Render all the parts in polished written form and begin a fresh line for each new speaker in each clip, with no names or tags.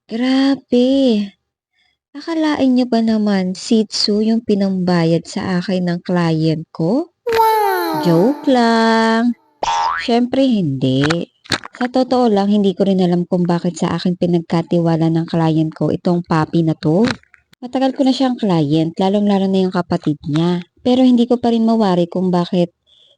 Grabe! Akalain niyo ba naman Shih Tzu yung pinambayad sa akin ng client ko? Joke lang. Siyempre hindi. Sa totoo lang, hindi ko rin alam kung bakit sa akin pinagkatiwala ng client ko itong puppy na 'to. Matagal ko na siyang client, lalong-lalo na yung kapatid niya. Pero hindi ko pa rin mawari kung bakit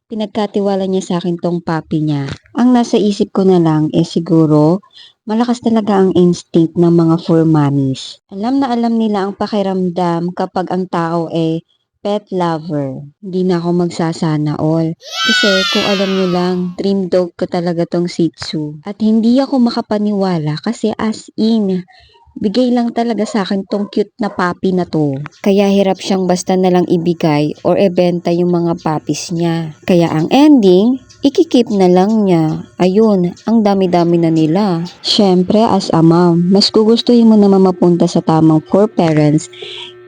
pinagkatiwala niya sa akin 'tong puppy niya. Ang nasa isip ko na lang, siguro malakas talaga ang instinct ng mga fur mommies. Alam na alam nila ang pakiramdam kapag ang tao pet lover. Hindi na ako magsasana all. Kasi kung alam niyo lang, dream dog ko talaga tong Shih Tzu. At hindi ako makapaniwala kasi as in, bigay lang talaga sa akin tong cute na puppy na 'to. Kaya hirap siyang basta na lang ibigay or ibenta yung mga puppies niya. Kaya ang ending, ikikip na lang niya. Ayun, ang dami-dami na nila. Siyempre, as a mom, mas gugustuhin mo naman mapunta sa tamang fur parents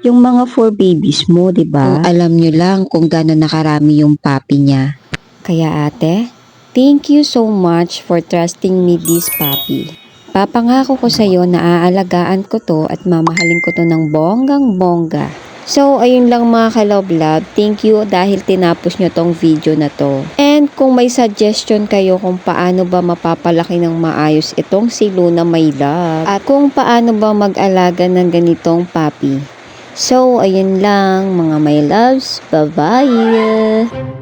yung mga fur babies mo, 'di ba? Kung alam niyo lang kung gaano nakarami yung puppy niya. Kaya ate, thank you so much for trusting me this puppy. Papangako ko sa iyo na aalagaan ko to at mamahalin ko to ng bonggang-bongga. So, ayun lang mga ka-love love. Thank you dahil tinapos nyo tong video na to. And kung may suggestion kayo kung paano ba mapapalaki ng maayos itong si Luna my love. At kung paano ba mag-alaga ng ganitong puppy. So, ayun lang mga my loves. Bye-bye!